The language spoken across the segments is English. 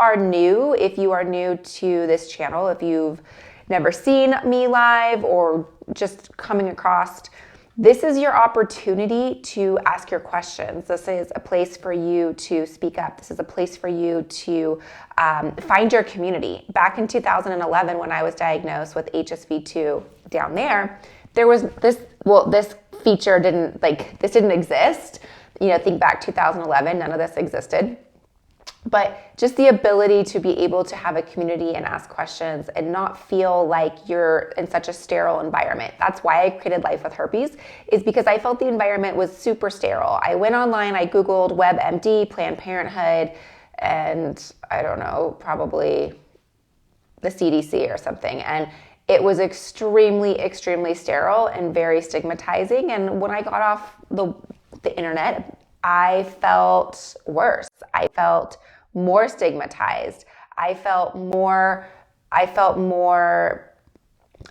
are new to this channel, if you've never seen me live or just coming across, this is your opportunity to ask your questions. This is a place for you to speak up. This is a place for you to find your community. Back in 2011, when I was diagnosed with HSV2 down there was this feature this didn't exist. Think back 2011, none of this existed. But just the ability to be able to have a community and ask questions and not feel like you're in such a sterile environment. That's why I created Life with Herpes, is because I felt the environment was super sterile. I went online, I Googled WebMD, Planned Parenthood, and I don't know, probably the CDC or something. And it was extremely, extremely sterile and very stigmatizing. And when I got off the internet, I felt worse. I felt more stigmatized. I felt more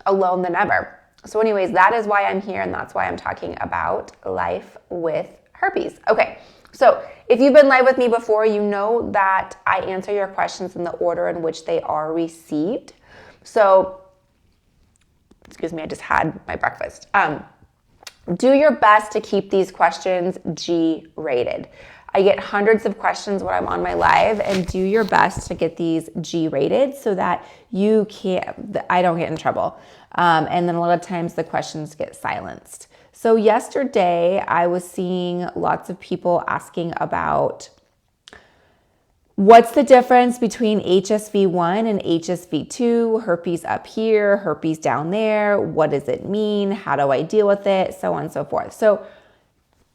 alone than ever. So anyways, that is why I'm here, and that's why I'm talking about life with herpes. Okay, so if you've been live with me before, you know that I answer your questions in the order in which they are received. So, excuse me, I just had my breakfast. Do your best to keep these questions G-rated. I get hundreds of questions when I'm on my live, and do your best to get these G-rated so that I don't get in trouble. And then a lot of times the questions get silenced. So yesterday I was seeing lots of people asking about what's the difference between HSV1 and HSV2, herpes up here, herpes down there, what does it mean, how do I deal with it, so on and so forth. So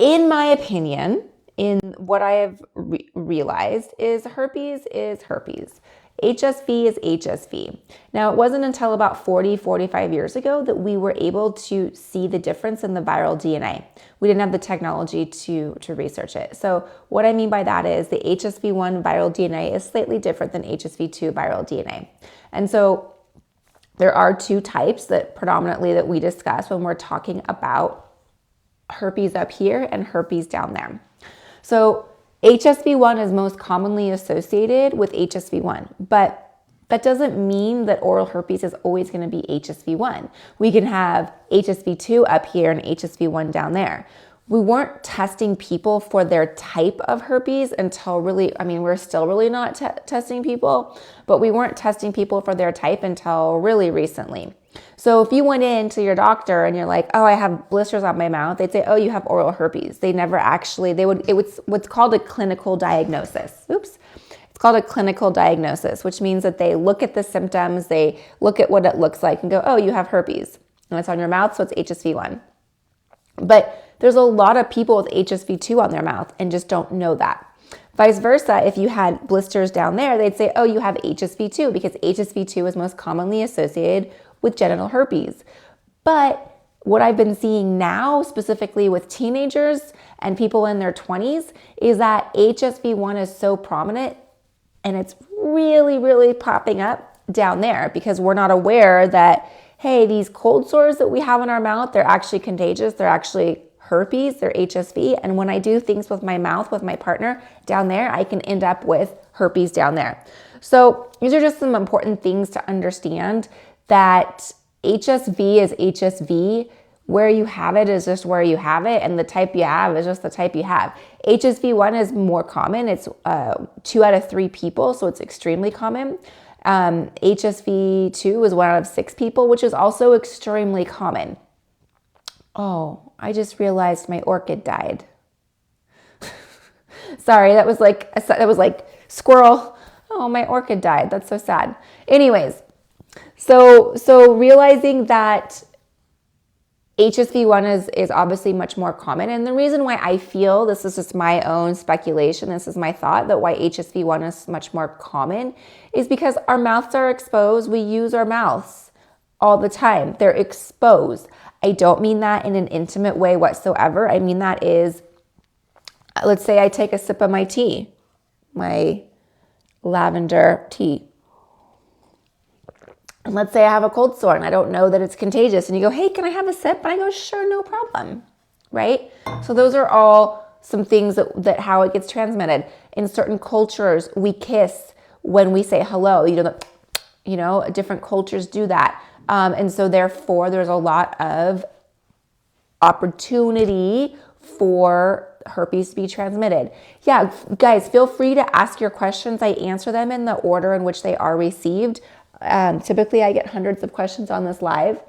in my opinion, in what I have realized is herpes is herpes. HSV is HSV. Now, it wasn't until about 45 years ago that we were able to see the difference in the viral DNA. We didn't have the technology to research it. So what I mean by that is the HSV1 viral DNA is slightly different than HSV2 viral DNA. And so there are two types that predominantly that we discuss when we're talking about herpes up here and herpes down there. So HSV1 is most commonly associated with HSV1, but that doesn't mean that oral herpes is always going to be HSV1. We can have HSV2 up here and HSV1 down there. We weren't testing people for their type of herpes until we're still really not testing people, but we weren't testing people for their type until really recently. So if you went in to your doctor and you're like, oh, I have blisters on my mouth, they'd say, oh, you have oral herpes. It was what's called a clinical diagnosis. It's called a clinical diagnosis, which means that they look at the symptoms, they look at what it looks like and go, oh, you have herpes. And it's on your mouth, so it's HSV1. But there's a lot of people with HSV2 on their mouth and just don't know that. Vice versa, if you had blisters down there, they'd say, oh, you have HSV2, because HSV2 is most commonly associated with genital herpes. But what I've been seeing now, specifically with teenagers and people in their 20s, is that HSV1 is so prominent and it's really, really popping up down there because we're not aware that, hey, these cold sores that we have in our mouth, they're actually contagious. They're actually herpes, they're HSV. And when I do things with my mouth, with my partner down there, I can end up with herpes down there. So these are just some important things to understand, that HSV is HSV. Where you have it is just where you have it, and the type you have is just the type you have. HSV1 is more common. It's 2 out of 3 people, so it's extremely common. HSV2 is 1 out of 6 people, which is also extremely common. Oh, I just realized my orchid died. Sorry, that was like squirrel. Oh, my orchid died. That's so sad. Anyways, so realizing that HSV1 is obviously much more common. And the reason why I feel, this is just my own speculation, this is my thought, that why HSV1 is much more common is because our mouths are exposed. We use our mouths all the time. They're exposed. I don't mean that in an intimate way whatsoever. I mean that is, let's say I take a sip of my tea, my lavender tea. And let's say I have a cold sore and I don't know that it's contagious. And you go, hey, can I have a sip? And I go, sure, no problem, right? So those are all some things that how it gets transmitted. In certain cultures, we kiss when we say hello. Different cultures do that. And so therefore there's a lot of opportunity for herpes to be transmitted. Yeah, guys, feel free to ask your questions. I answer them in the order in which they are received. Typically I get hundreds of questions on this live.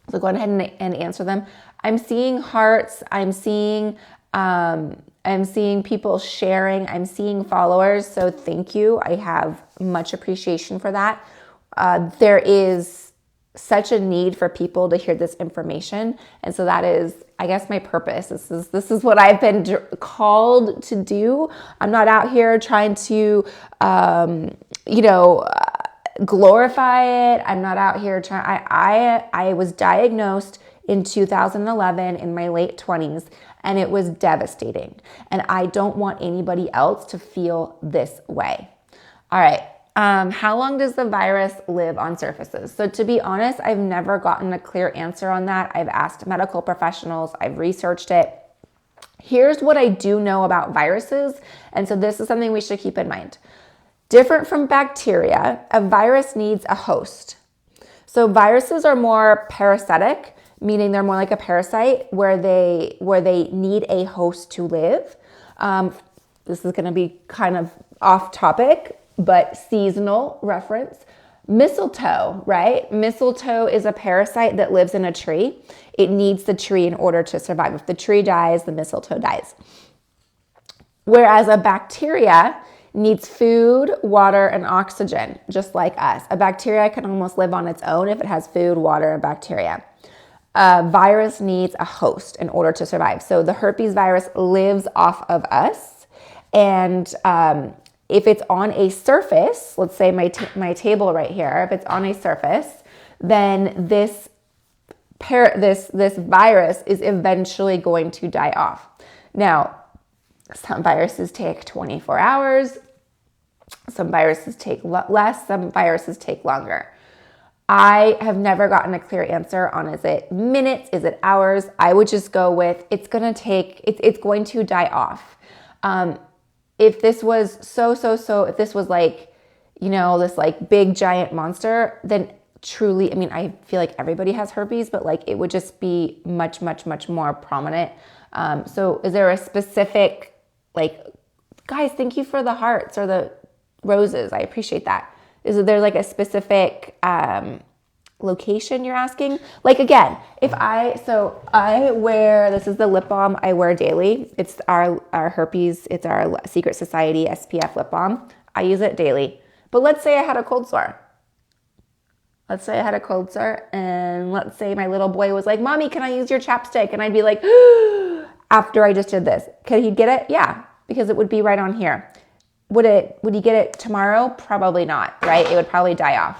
So go ahead and answer them. I'm seeing hearts. I'm seeing people sharing. I'm seeing followers. So thank you. I have much appreciation for that. There is such a need for people to hear this information. And so that is, I guess, my purpose. This is what I've been called to do. I'm not out here trying to, glorify it. I'm not out here trying. I was diagnosed in 2011 in my late 20s, and it was devastating. And I don't want anybody else to feel this way. All right. How long does the virus live on surfaces? So to be honest, I've never gotten a clear answer on that. I've asked medical professionals. I've researched it. Here's what I do know about viruses. And so this is something we should keep in mind. Different from bacteria, a virus needs a host. So viruses are more parasitic, meaning they're more like a parasite where they need a host to live. This is going to be kind of off topic, but seasonal reference. Mistletoe, right? Mistletoe is a parasite that lives in a tree. It needs the tree in order to survive. If the tree dies, the mistletoe dies. Whereas a bacteria needs food, water, and oxygen, just like us. A bacteria can almost live on its own if it has food, water, and bacteria. A virus needs a host in order to survive. So the herpes virus lives off of us. And if it's on a surface, let's say my table right here, if it's on a surface, then this virus is eventually going to die off. Now, some viruses take 24 hours. Some viruses take less. Some viruses take longer. I have never gotten a clear answer on, is it minutes? Is it hours? I would just go with, it's going to die off. If this was if this was like, this like big giant monster, then truly, I feel like everybody has herpes, but like it would just be much, much, much more prominent. So is there a specific, guys, thank you for the hearts or the roses. I appreciate that. Is there like a specific location you're asking? Like again, I wear, this is the lip balm I wear daily. It's our herpes, it's our Secret Society SPF lip balm. I use it daily. But let's say I had a cold sore. And let's say my little boy was like, "Mommy, can I use your chapstick?" And I'd be like, after I just did this, could he get it? Yeah, because it would be right on here. Would he get it tomorrow? Probably not, right? It would probably die off.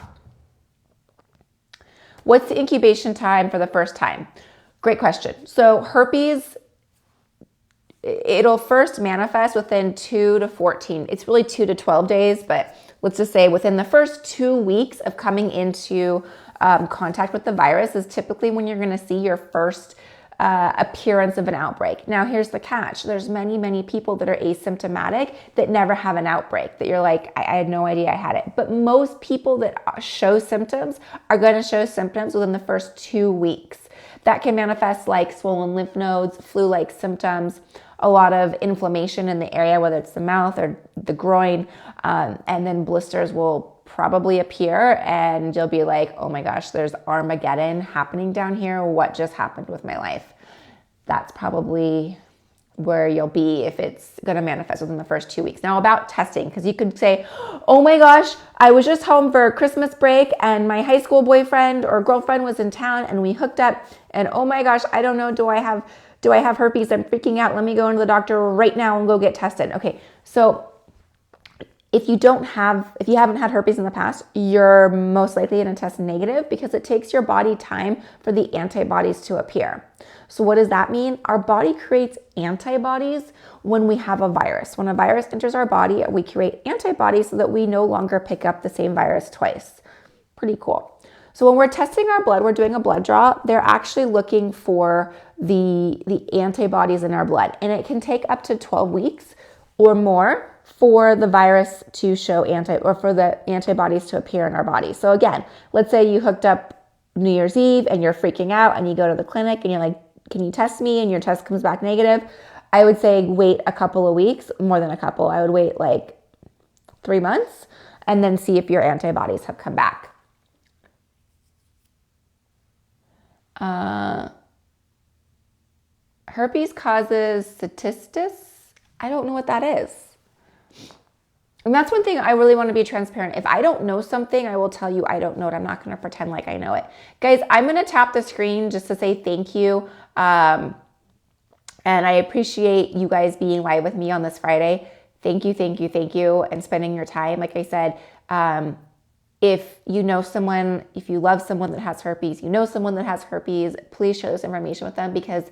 What's the incubation time for the first time? Great question. So herpes, it'll first manifest within 2 to 14. It's really 2 to 12 days, but let's just say within the first 2 weeks of coming into contact with the virus is typically when you're going to see your first appearance of an outbreak. Now, here's the catch. There's many, many people that are asymptomatic that never have an outbreak, that you're like, I had no idea I had it. But most people that show symptoms are going to show symptoms within the first 2 weeks. That can manifest like swollen lymph nodes, flu-like symptoms, a lot of inflammation in the area, whether it's the mouth or the groin, and then blisters will probably appear and you'll be like, oh my gosh, there's Armageddon happening down here. What just happened with my life? That's probably where you'll be if it's going to manifest within the first 2 weeks. Now about testing, because you could say, oh my gosh, I was just home for Christmas break and my high school boyfriend or girlfriend was in town and we hooked up and oh my gosh, I don't know, do I have herpes? I'm freaking out. Let me go into the doctor right now and go get tested. Okay. So if you haven't had herpes in the past, you're most likely going to test negative because it takes your body time for the antibodies to appear. So what does that mean? Our body creates antibodies when we have a virus. When a virus enters our body, we create antibodies so that we no longer pick up the same virus twice. Pretty cool. So when we're testing our blood, we're doing a blood draw, they're actually looking for the antibodies in our blood. And it can take up to 12 weeks or more for the virus to show or for the antibodies to appear in our body. So again, let's say you hooked up New Year's Eve and you're freaking out and you go to the clinic and you're like, can you test me? And your test comes back negative. I would say wait a couple of weeks, more than a couple. I would wait like 3 months and then see if your antibodies have come back. Herpes causes cystitis. I don't know what that is. And that's one thing I really want to be transparent. If I don't know something, I will tell you I don't know it. I'm not going to pretend like I know it. Guys, I'm going to tap the screen just to say thank you. And I appreciate you guys being live with me on this Friday. Thank you, thank you, thank you, and spending your time. Like I said, if you know someone, if you love someone that has herpes, you know someone that has herpes, please share this information with them, because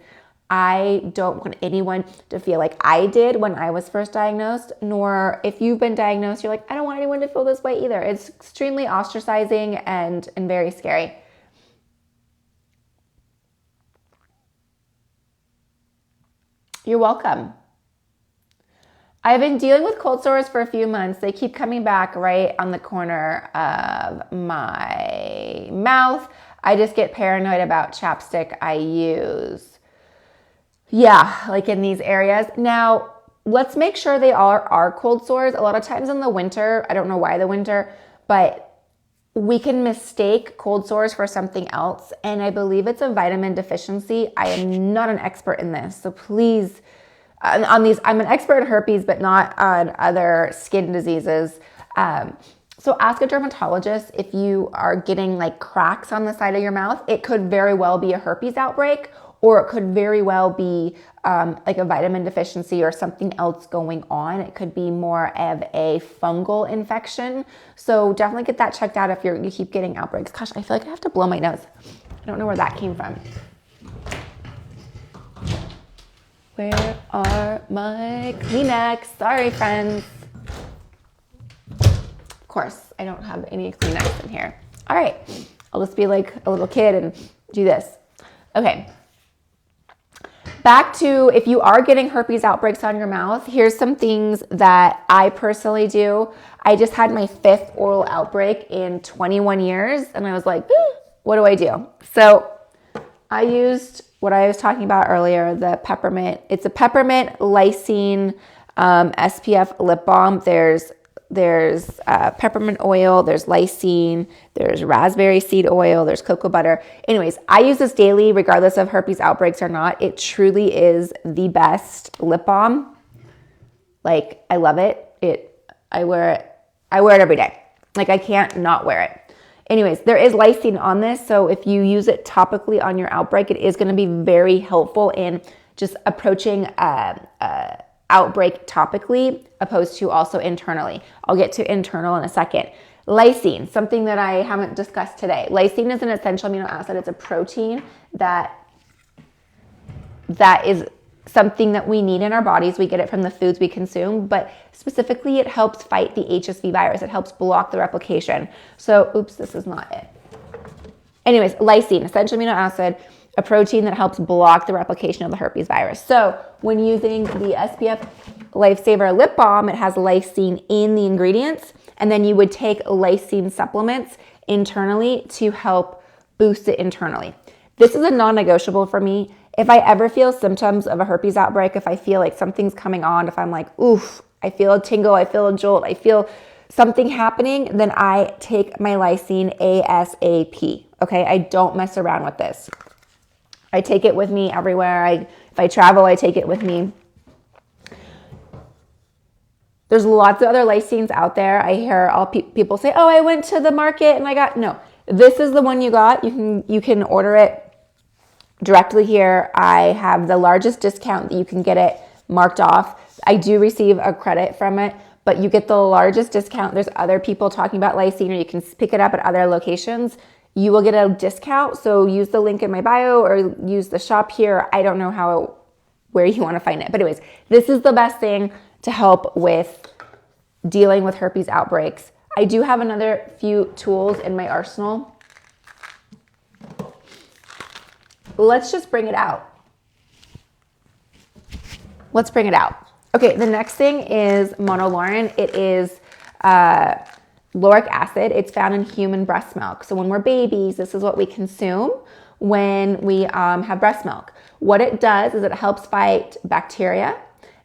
I don't want anyone to feel like I did when I was first diagnosed, nor if you've been diagnosed, you're like, I don't want anyone to feel this way either. It's extremely ostracizing and very scary. You're welcome. I've been dealing with cold sores for a few months. They keep coming back right on the corner of my mouth. I just get paranoid about chapstick I use. Yeah, like in these areas. Now, let's make sure they are cold sores. A lot of times in the winter, I don't know why the winter, but we can mistake cold sores for something else. And I believe it's a vitamin deficiency. I am not an expert in this. So please, on these, I'm an expert in herpes, but not on other skin diseases. So ask a dermatologist if you are getting like cracks on the side of your mouth. It could very well be a herpes outbreak, or it could very well be like a vitamin deficiency or something else going on. It could be more of a fungal infection. So definitely get that checked out if you keep getting outbreaks. Gosh, I feel like I have to blow my nose. I don't know where that came from. Where are my Kleenex? Sorry, friends. Of course, I don't have any Kleenex in here. All right, I'll just be like a little kid and do this. Okay. Back to if you are getting herpes outbreaks on your mouth, here's some things that I personally do. I just had my 5th oral outbreak in 21 years, and I was like, what do I do? So I used what I was talking about earlier, the peppermint. It's a peppermint lysine SPF lip balm. There's peppermint oil, there's lysine, there's raspberry seed oil, there's cocoa butter. Anyways, I use this daily regardless of herpes outbreaks or not. It truly is the best lip balm. Like, I love it. I wear it every day. Like, I can't not wear it. Anyways, there is lysine on this, so if you use it topically on your outbreak, it is going to be very helpful in just approaching outbreak topically opposed to also internally. I'll get to internal in a second. Lysine, something that I haven't discussed today. Lysine is an essential amino acid. It's a protein that is something that we need in our bodies. We get it from the foods we consume, but specifically it helps fight the HSV virus. It helps block the replication. So, oops, this is not it. Anyways, lysine, essential amino acid, a protein that helps block the replication of the herpes virus. So when using the SPF Lifesaver lip balm, it has lysine in the ingredients, and then you would take lysine supplements internally to help boost it internally. This is a non-negotiable for me. If I ever feel symptoms of a herpes outbreak, if I feel like something's coming on, if I'm like, oof, I feel a tingle, I feel a jolt, I feel something happening, then I take my lysine ASAP. Okay, I don't mess around with this. I take it with me everywhere. If I travel, I take it with me. There's lots of other lysines out there. I hear all people say, oh, I went to the market and I got, no, this is the one you got. You can order it directly here. I have the largest discount that you can get it marked off. I do receive a credit from it, but you get the largest discount. There's other people talking about lysine, or you can pick it up at other locations. You will get a discount, so use the link in my bio or use the shop here. I don't know where you want to find it. But anyways, this is the best thing to help with dealing with herpes outbreaks. I do have another few tools in my arsenal. Let's just bring it out. Let's bring it out. Okay, the next thing is monolaurin. It is lauric acid. It's found in human breast milk. So when we're babies, this is what we consume when we have breast milk. What it does is it helps fight bacteria.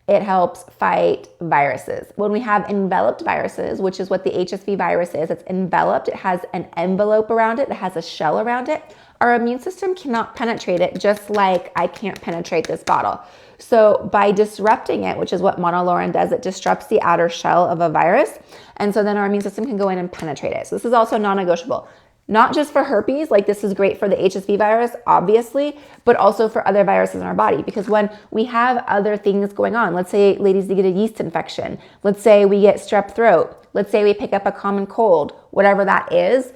It helps fight viruses. When we have enveloped viruses, which is what the HSV virus is, it's enveloped. It has an envelope around it. It has a shell around it. Our immune system cannot penetrate it, just like I can't penetrate this bottle. So by disrupting it, which is what monolaurin does, it disrupts the outer shell of a virus. And so then our immune system can go in and penetrate it. So this is also non-negotiable. Not just for herpes, like this is great for the HSV virus, obviously, but also for other viruses in our body. Because when we have other things going on, let's say ladies, they get a yeast infection. Let's say we get strep throat. Let's say we pick up a common cold, whatever that is.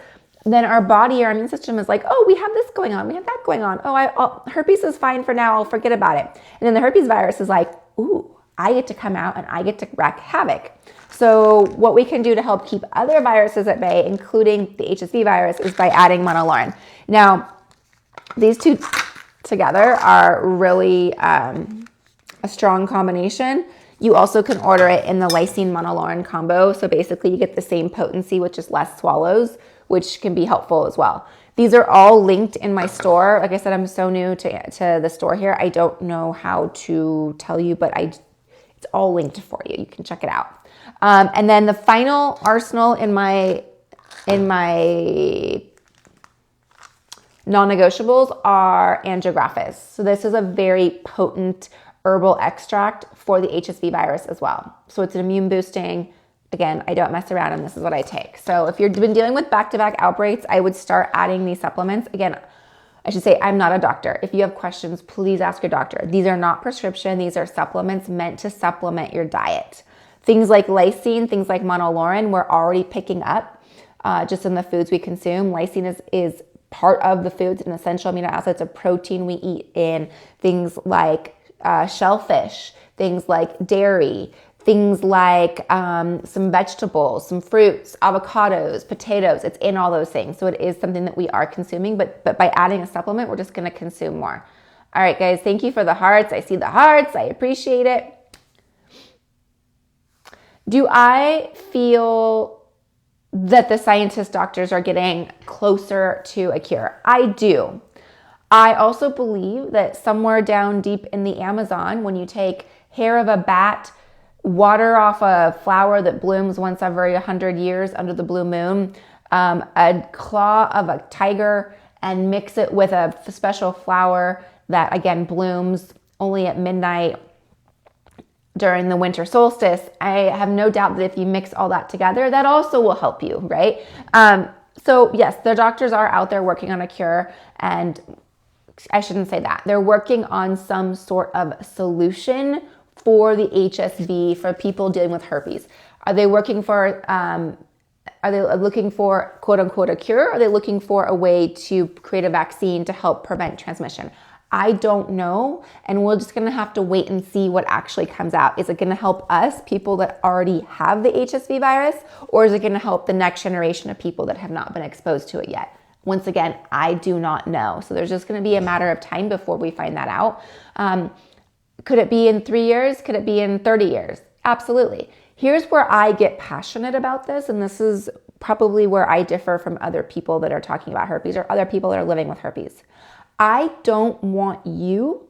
Then our body, our immune system is like, oh, we have this going on. We have that going on. Oh, herpes is fine for now. I'll forget about it. And then the herpes virus is like, ooh, I get to come out and I get to wreak havoc. So what we can do to help keep other viruses at bay, including the HSV virus, is by adding monolaurin. Now, these two together are really a strong combination. You also can order it in the Lysine monolaurin combo. So basically you get the same potency with just less swallows, which can be helpful as well. These are all linked in my store. Like I said, I'm so new to the store here. I don't know how to tell you, but it's all linked for you. You can check it out. And then the final arsenal in my non-negotiables are Andrographis. So this is a very potent herbal extract for the HSV virus as well. So it's an immune boosting. Again, I don't mess around and this is what I take. So if you've been dealing with back-to-back outbreaks, I would start adding these supplements. Again, I should say I'm not a doctor. If you have questions, please ask your doctor. These are not prescription. These are supplements meant to supplement your diet. Things like lysine, things like monolaurin, we're already picking up just in the foods we consume. Lysine is part of the foods, an essential amino acid. It's a protein we eat in things like shellfish, things like dairy, things like some vegetables, some fruits, avocados, potatoes. It's in all those things. So it is something that we are consuming, but by adding a supplement, we're just going to consume more. All right, guys, thank you for the hearts. I see the hearts. I appreciate it. Do I feel that the scientist doctors are getting closer to a cure? I do. I also believe that somewhere down deep in the Amazon, when you take hair of a bat, water off a flower that blooms once every 100 years under the blue moon, a claw of a tiger, and mix it with a special flower that, again, blooms only at midnight during the winter solstice, I have no doubt that if you mix all that together, that also will help you, right? So yes, the doctors are out there working on a cure, and I shouldn't say that. They're working on some sort of solution for the HSV, for people dealing with herpes. Are they looking for quote unquote a cure? Are they looking for a way to create a vaccine to help prevent transmission? I don't know, and we're just gonna have to wait and see what actually comes out. Is it gonna help us, people that already have the HSV virus, or is it gonna help the next generation of people that have not been exposed to it yet? Once again, I do not know. So there's just gonna be a matter of time before we find that out. Could it be in 3 years? Could it be in 30 years? Absolutely. Here's where I get passionate about this, and this is probably where I differ from other people that are talking about herpes or other people that are living with herpes. I don't want you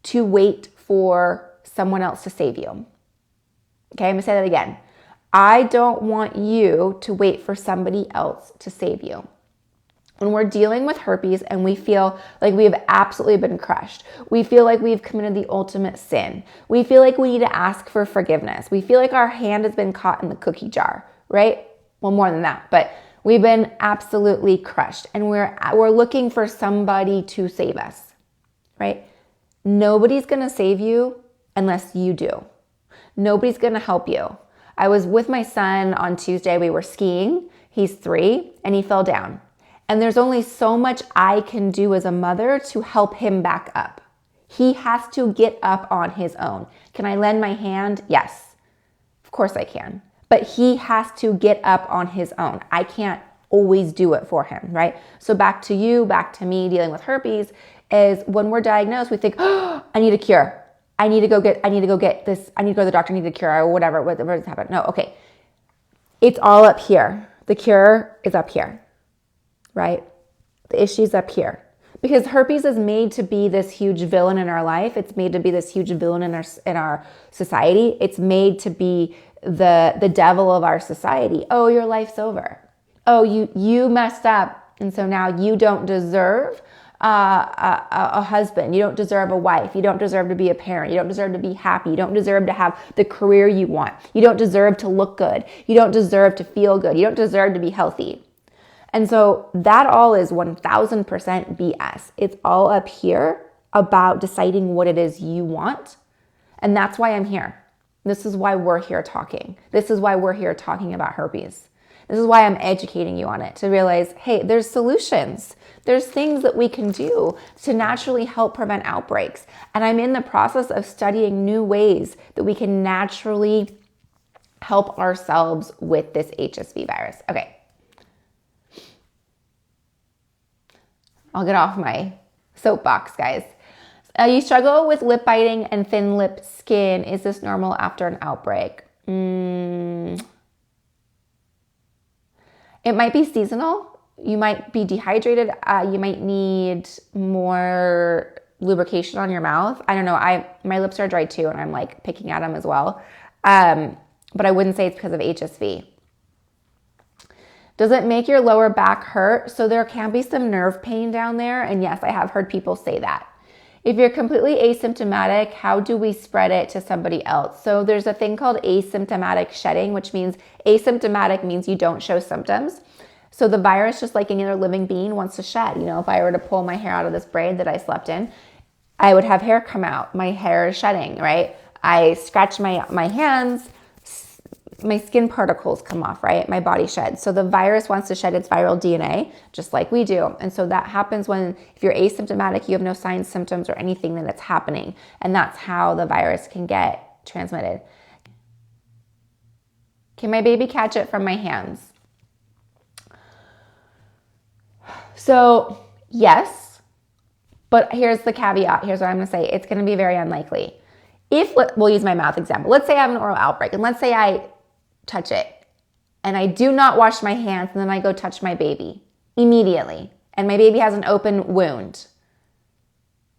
to wait for someone else to save you. Okay, I'm gonna say that again. I don't want you to wait for somebody else to save you. When we're dealing with herpes and we feel like we have absolutely been crushed, we feel like we've committed the ultimate sin, we feel like we need to ask for forgiveness, we feel like our hand has been caught in the cookie jar, right? Well, more than that, but we've been absolutely crushed and we're looking for somebody to save us, right? Nobody's gonna save you unless you do. Nobody's gonna help you. I was with my son on Tuesday, we were skiing, he's 3, and he fell down. And there's only so much I can do as a mother to help him back up. He has to get up on his own. Can I lend my hand? Yes, of course I can. But he has to get up on his own. I can't always do it for him, right? So back to you, back to me dealing with herpes is when we're diagnosed, we think, oh, I need a cure. I need to go get this, I need to go to the doctor, I need a cure, or whatever's happened. No, okay. It's all up here. The cure is up here, right? The issue's up here. Because herpes is made to be this huge villain in our life. It's made to be this huge villain in our society. It's made to be the devil of our society. Oh, your life's over. Oh, you messed up, and so now you don't deserve a husband. You don't deserve a wife. You don't deserve to be a parent. You don't deserve to be happy. You don't deserve to have the career you want. You don't deserve to look good. You don't deserve to feel good. You don't deserve to be healthy. And so that all is 1000% BS. It's all up here about deciding what it is you want. And that's why I'm here. This is why we're here talking. This is why we're here talking about herpes. This is why I'm educating you on it, to realize, hey, there's solutions. There's things that we can do to naturally help prevent outbreaks. And I'm in the process of studying new ways that we can naturally help ourselves with this HSV virus. Okay. I'll get off my soapbox, guys. You struggle with lip biting and thin lip skin. Is this normal after an outbreak? It might be seasonal. You might be dehydrated. You might need more lubrication on your mouth. I don't know. My lips are dry too, and I'm like picking at them as well. But I wouldn't say it's because of HSV. Does it make your lower back hurt? So there can be some nerve pain down there. And yes, I have heard people say that. If you're completely asymptomatic, how do we spread it to somebody else? So there's a thing called asymptomatic shedding, which means asymptomatic means you don't show symptoms. So the virus, just like any other living being, wants to shed. You know, if I were to pull my hair out of this braid that I slept in, I would have hair come out. My hair is shedding, right? I scratch my hands, my skin particles come off, right? My body sheds. So the virus wants to shed its viral DNA, just like we do. And so that happens if you're asymptomatic, you have no signs, symptoms, or anything that it's happening. And that's how the virus can get transmitted. Can my baby catch it from my hands? So yes, but here's the caveat. Here's what I'm going to say. It's going to be very unlikely. We'll use my mouth example. Let's say I have an oral outbreak, and let's say I touch it and I do not wash my hands, and then I go touch my baby immediately, and my baby has an open wound.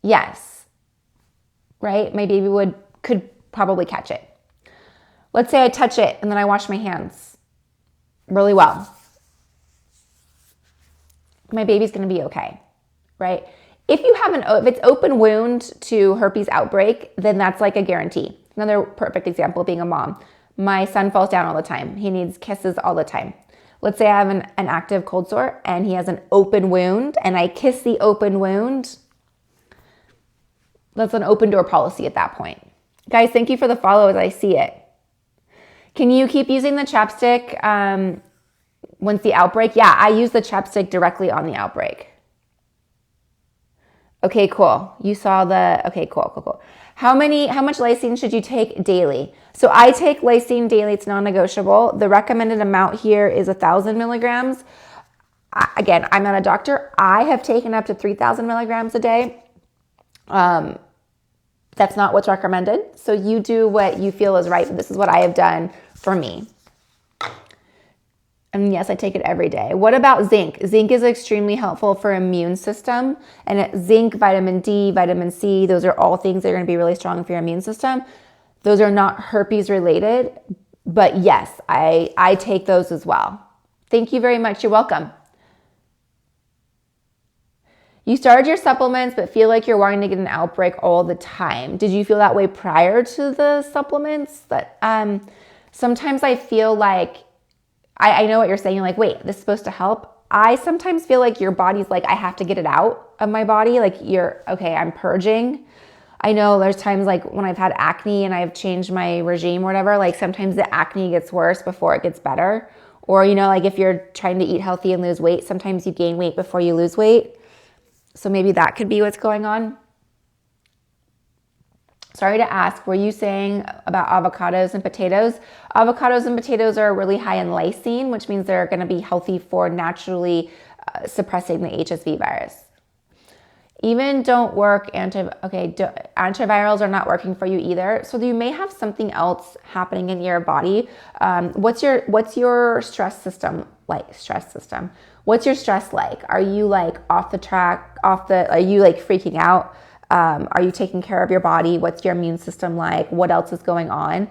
Yes, right? My baby could probably catch it. Let's say I touch it and then I wash my hands really well. My baby's going to be okay, right? If it's open wound to herpes outbreak, then that's like a guarantee. Another perfect example being a mom. My son falls down all the time. He needs kisses all the time. Let's say I have an active cold sore and he has an open wound and I kiss the open wound. That's an open door policy at that point. Guys, thank you for the follow as I see it. Can you keep using the chapstick once the outbreak? Yeah, I use the chapstick directly on the outbreak. Okay, cool. You saw okay, cool. How much lysine should you take daily? So I take lysine daily. It's non-negotiable. The recommended amount here is 1,000 milligrams. Again, I'm not a doctor. I have taken up to 3,000 milligrams a day. That's not what's recommended. So you do what you feel is right. This is what I have done for me. And yes, I take it every day. What about zinc? Zinc is extremely helpful for immune system. And zinc, vitamin D, vitamin C, those are all things that are going to be really strong for your immune system. Those are not herpes related, but yes, I take those as well. Thank you very much. You're welcome. You started your supplements, but feel like you're wanting to get an outbreak all the time. Did you feel that way prior to the supplements? Sometimes I feel like, I know what you're saying. You're like, wait, this is supposed to help. I sometimes feel like your body's like, I have to get it out of my body. Like I'm purging. I know there's times like when I've had acne and I've changed my regime or whatever, like sometimes the acne gets worse before it gets better. Or, like if you're trying to eat healthy and lose weight, sometimes you gain weight before you lose weight. So maybe that could be what's going on. Sorry to ask, were you saying about avocados and potatoes? Avocados and potatoes are really high in lysine, which means they're going to be healthy for naturally suppressing the HSV virus. Even don't work. Antivirals are not working for you either. So you may have something else happening in your body. What's your stress system like? What's your stress like? Are you like off the track? Are you like freaking out? Are you taking care of your body? What's your immune system like? What else is going on?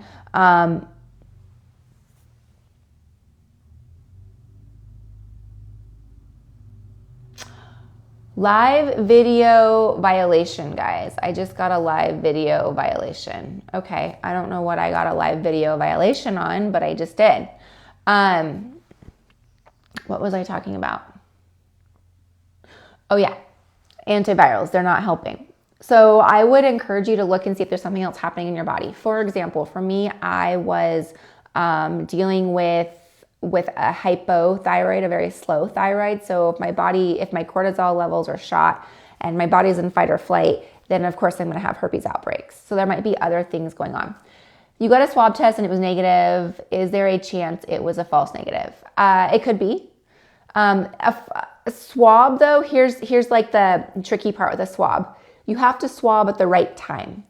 Live video violation, guys. I just got a live video violation. Okay, I don't know what I got a live video violation on, but I just did. What was I talking about? Oh yeah, antivirals, they're not helping. So I would encourage you to look and see if there's something else happening in your body. For example, for me, I was dealing with a hypothyroid, a very slow thyroid. So if my cortisol levels are shot and my body's in fight or flight, then of course I'm going to have herpes outbreaks. So there might be other things going on. You got a swab test and it was negative. Is there a chance it was a false negative? It could be. A swab though, here's like the tricky part with a swab. You have to swab at the right time.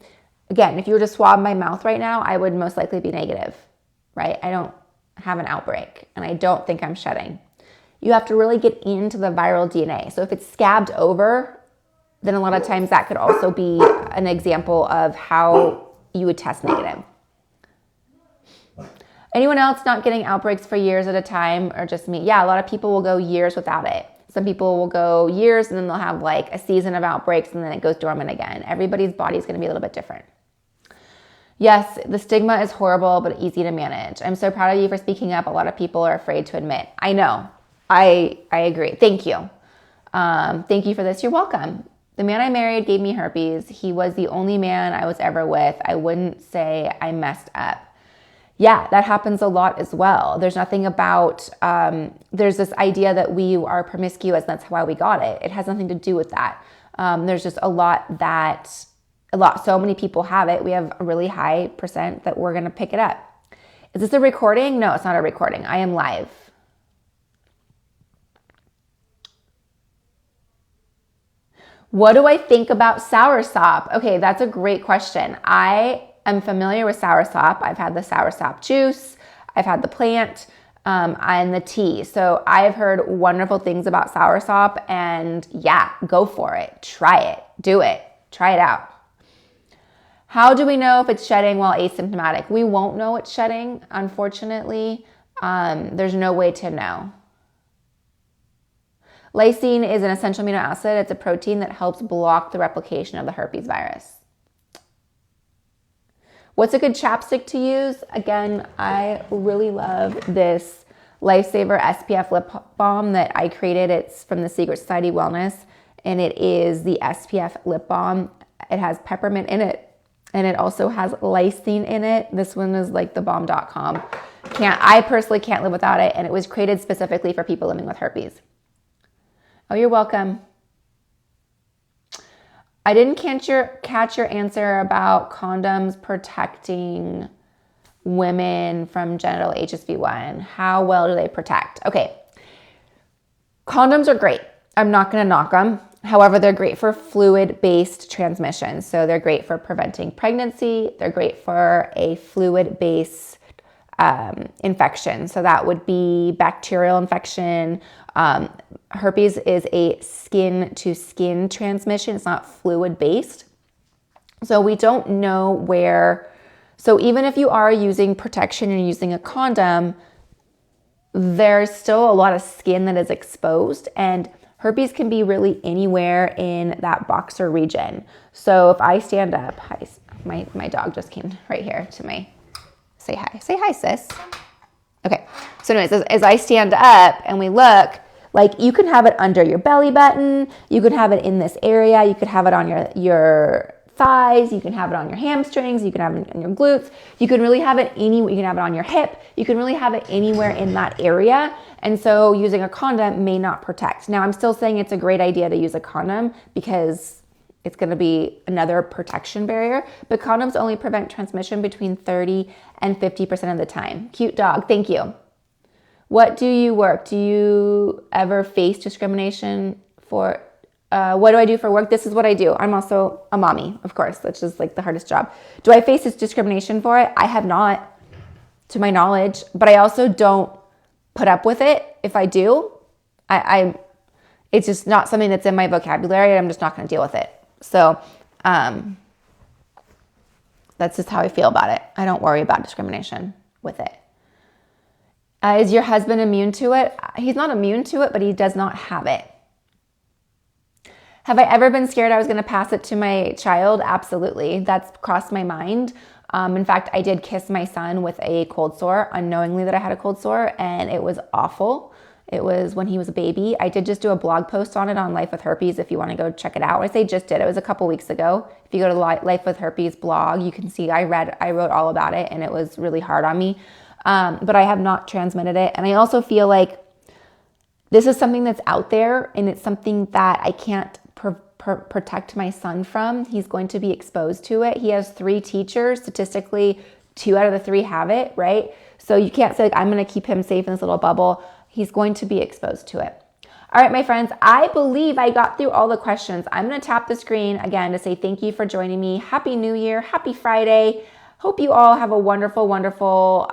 Again, if you were to swab my mouth right now, I would most likely be negative, right? I don't have an outbreak and I don't think I'm shedding. You have to really get into the viral DNA. So if it's scabbed over, then a lot of times that could also be an example of how you would test negative. Anyone else not getting outbreaks for years at a time, or just me? Yeah, a lot of people will go years without it. Some people will go years and then they'll have like a season of outbreaks and then it goes dormant again. Everybody's body is going to be a little bit different. Yes, the stigma is horrible, but easy to manage. I'm so proud of you for speaking up. A lot of people are afraid to admit. I know. I agree. Thank you. Thank you for this. You're welcome. The man I married gave me herpes. He was the only man I was ever with. I wouldn't say I messed up. Yeah, that happens a lot as well. There's nothing about, there's this idea that we are promiscuous and that's why we got it. It has nothing to do with that. There's just so many people have it. We have a really high percent that we're going to pick it up. Is this a recording? No, it's not a recording. I am live. What do I think about soursop? Okay, that's a great question. I am familiar with soursop. I've had the soursop juice. I've had the plant and the tea. So I've heard wonderful things about soursop and yeah, go for it. Try it. Do it. Try it out. How do we know if it's shedding while asymptomatic? We won't know it's shedding, unfortunately. There's no way to know. Lysine is an essential amino acid. It's a protein that helps block the replication of the herpes virus. What's a good chapstick to use? Again, I really love this Lifesaver SPF lip balm that I created. It's from the Secret Society Wellness, and it is the SPF lip balm. It has peppermint in it, and it also has lysine in it. This one is like thebomb.com. I personally can't live without it, and it was created specifically for people living with herpes. Oh, you're welcome. I didn't catch your answer about condoms protecting women from genital HSV1. How well do they protect? Okay, condoms are great. I'm not going to knock them. However, they're great for fluid-based transmission. So they're great for preventing pregnancy. They're great for a fluid-based infection. So that would be bacterial infection. Herpes is a skin-to-skin transmission. It's not fluid-based. So we don't know where. So even if you are using protection and using a condom, there's still a lot of skin that is exposed, and herpes can be really anywhere in that boxer region. So if I stand up, hi, my dog just came right here to me. Say hi, sis. Okay, so anyways, as I stand up and we look, like you can have it under your belly button, you could have it in this area, you could have it on your thighs, you can have it on your hamstrings, you can have it on your glutes, you can really have it anywhere, you can have it on your hip, you can really have it anywhere in that area. And so using a condom may not protect. Now I'm still saying it's a great idea to use a condom because it's going to be another protection barrier, but condoms only prevent transmission between 30 and 50% of the time. Cute dog, thank you. What do you work? Do you ever face discrimination for What do I do for work? This is what I do. I'm also a mommy, of course, which is like the hardest job. Do I face this discrimination for it? I have not, to my knowledge, but I also don't put up with it. If I do, it's just not something that's in my vocabulary. I'm just not going to deal with it. So that's just how I feel about it. I don't worry about discrimination with it. Is your husband immune to it? He's not immune to it, but he does not have it. Have I ever been scared I was going to pass it to my child? Absolutely. That's crossed my mind. In fact, I did kiss my son with a cold sore, unknowingly that I had a cold sore, and it was awful. It was when he was a baby. I did just do a blog post on it on Life with Herpes if you want to go check it out. When I say just did, it was a couple weeks ago. If you go to the Life with Herpes blog, you can see I wrote all about it, and it was really hard on me. But I have not transmitted it. And I also feel like this is something that's out there, and it's something that I can't protect my son from. He's going to be exposed to it. He has 3 teachers. Statistically, 2 out of the 3 have it, right? So you can't say, like, I'm going to keep him safe in this little bubble. He's going to be exposed to it. All right, my friends, I believe I got through all the questions. I'm going to tap the screen again to say thank you for joining me. Happy New Year. Happy Friday. Hope you all have a wonderful, wonderful,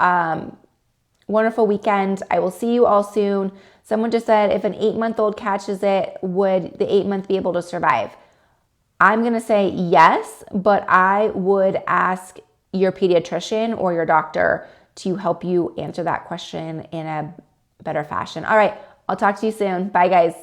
wonderful weekend. I will see you all soon. Someone just said, if an 8-month-old catches it, would the 8-month be able to survive? I'm going to say yes, but I would ask your pediatrician or your doctor to help you answer that question in a better fashion. All right, I'll talk to you soon. Bye, guys.